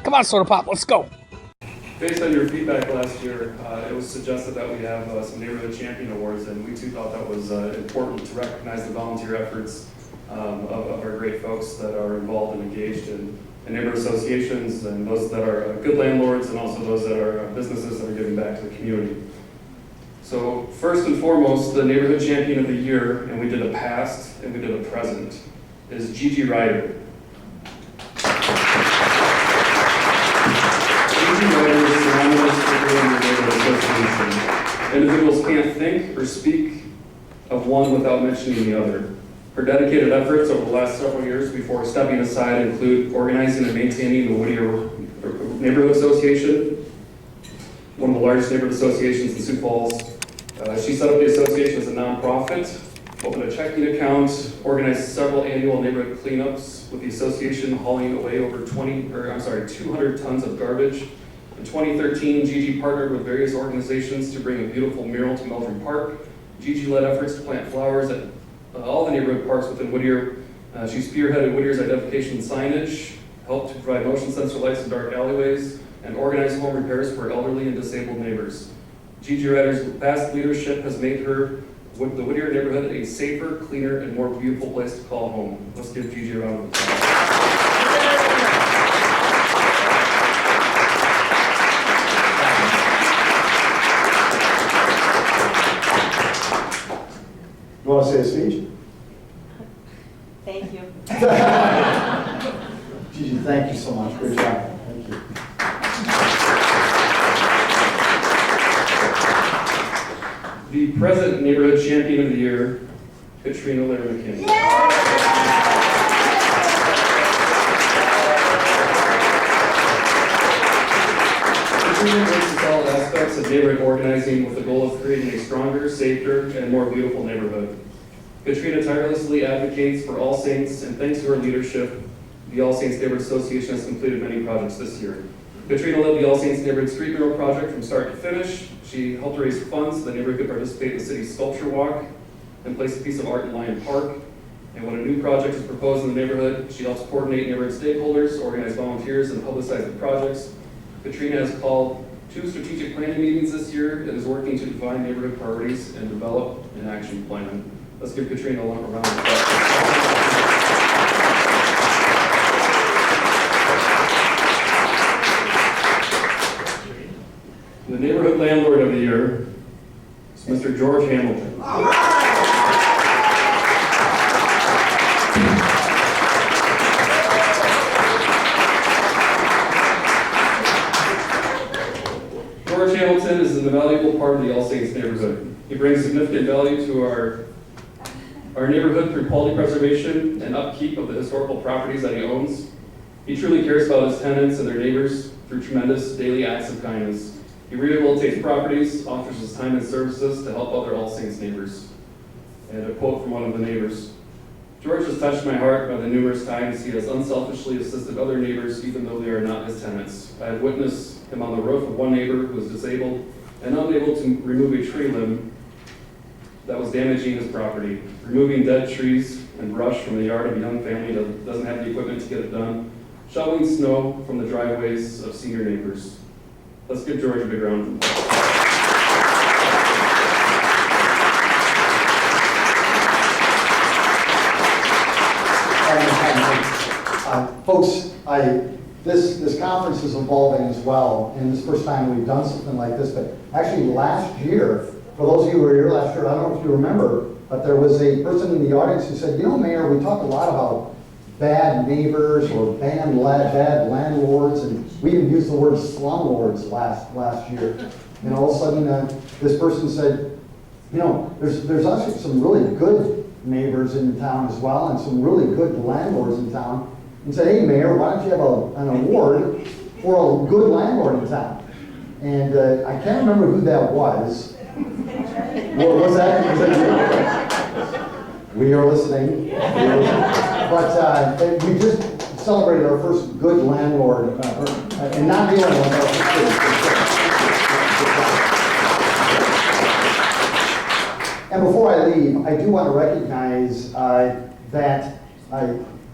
Come on, Soda Pop, let's go. Based on your feedback last year, it was suggested that we have some Neighborhood Champion Awards, and we too thought that was important to recognize the volunteer efforts of our great folks that are involved and engaged in neighborhood associations, and those that are good landlords, and also those that are businesses that are giving back to the community. So first and foremost, the Neighborhood Champion of the Year, and we did a past and we did a present, is Gigi Rieder. Individuals can't think or speak of one without mentioning the other. Her dedicated efforts over the last several years before stepping aside include organizing and maintaining the Whittier Neighborhood Association, one of the largest neighborhood associations in Sioux Falls. She set up the association as a nonprofit, opened a checking account, organized several annual neighborhood cleanups, with the association hauling away over 200 tons of garbage. In 2013, Gigi partnered with various organizations to bring a beautiful mural to Meldrum Park. Gigi led efforts to plant flowers at all the neighborhood parks within Whittier. She spearheaded Whittier's identification signage, helped to provide motion sensor lights in dark alleyways, and organized home repairs for elderly and disabled neighbors. Gigi Rieder's vast leadership has made the Whittier neighborhood a safer, cleaner, and more beautiful place to call home. Let's give Gigi a round of applause. You want to say a speech? Thank you. Gigi, thank you so much. Great job. Thank you. The present Neighborhood Champion of the Year, Katrina Lehr-McKinney. Katrina embraces all aspects of neighborhood organizing with the goal of creating a stronger, safer, and more beautiful neighborhood. Katrina tirelessly advocates for All Saints, and thanks to her leadership, the All Saints Neighborhood Association has completed many projects this year. Katrina led the All Saints Neighborhood Street Mural project from start to finish. She helped raise funds so the neighborhood could participate in the city's sculpture walk and place a piece of art in Lion Park. And when a new project is proposed in the neighborhood, she helps coordinate neighborhood stakeholders, organize volunteers, and publicize the projects. Katrina has called 2 strategic planning meetings this year and is working to define neighborhood priorities and develop an action plan. Let's give Katrina a round of applause. The Neighborhood Landlord of the Year is Mr. George Hamilton. George Hamilton is an invaluable part of the All Saints neighborhood. He brings significant value to our neighborhood through quality preservation and upkeep of the historical properties that he owns. He truly cares about his tenants and their neighbors through tremendous daily acts of kindness. He rehabilitates properties, offers his time and services to help other All Saints neighbors. And a quote from one of the neighbors: "George has touched my heart by the numerous times he has unselfishly assisted other neighbors even though they are not his tenants. I have witnessed him on the roof of one neighbor who was disabled and unable to remove a tree limb that was damaging his property, removing dead trees and brush from the yard of a young family that doesn't have the equipment to get it done, shoveling snow from the driveways of senior neighbors." Let's give George a big round of applause. Folks, this conference is evolving as well, and it's the first time we've done something like this, but actually last year, for those of you who were here last year, I don't know if you remember, but there was a person in the audience who said, "You know, Mayor, we talk a lot about bad neighbors or bad landlords, and we even used the word slumlords last year." And all of a sudden, this person said, "You know, there's actually some really good neighbors in town as well, and some really good landlords in town." And said, "Hey, Mayor, why don't you have an award for a good landlord in town?" And I can't remember who that was. What was that? We are listening. But we just celebrated our first good landlord, and not the only one. And before I leave, I do want to recognize that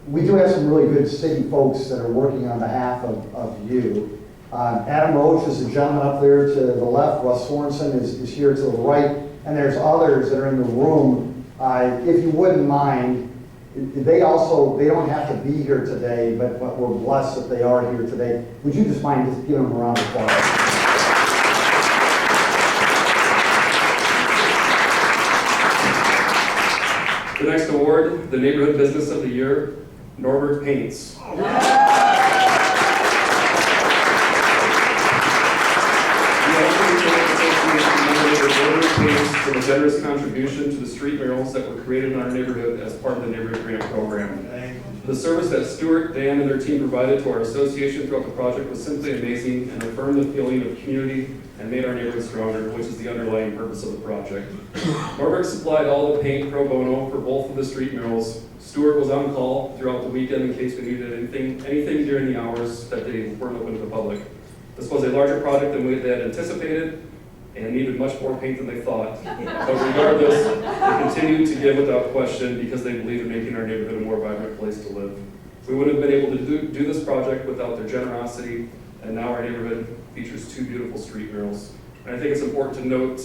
we do have some really good city folks that are working on behalf of you. Adam Roach is the gentleman up there to the left. Russ Sorensen is here to the right. And there's others that are in the room. If you wouldn't mind, they don't have to be here today, but we're blessed that they are here today. Would you just mind just giving them a round of applause? The next award, the Neighborhood Business of the Year, Norberg Paints. For the generous contribution to the street murals that were created in our neighborhood as part of the Neighborhood Grant Program. The service that Stuart, Dan, and their team provided to our association throughout the project was simply amazing and affirmed the feeling of community and made our neighborhood stronger, which is the underlying purpose of the project. Norberg supplied all the paint pro bono for both of the street murals. Stuart was on call throughout the weekend in case we needed anything during the hours that they weren't open to the public. This was a larger project than we had anticipated and needed much more paint than they thought. But regardless, they continued to give without question because they believe in making our neighborhood a more vibrant place to live. We wouldn't have been able to do this project without their generosity, and now our neighborhood features 2 beautiful street murals. And I think it's important to note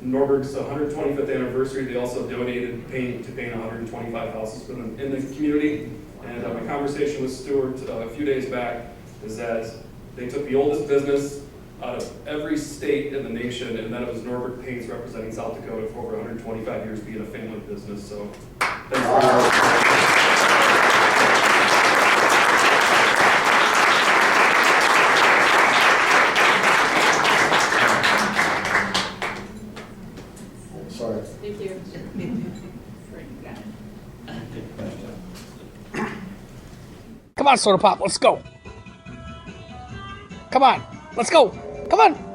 Norberg's 125th anniversary, they also donated paint to paint 125 houses in the community. And my conversation with Stuart a few days back is that they took the oldest business out of every state in the nation, and then it was Norberg Paints representing South Dakota for over 125 years being a family business. So thanks very much. Sorry. Thank you. Come on, Soda Pop, let's go. Come on, let's go. Come on.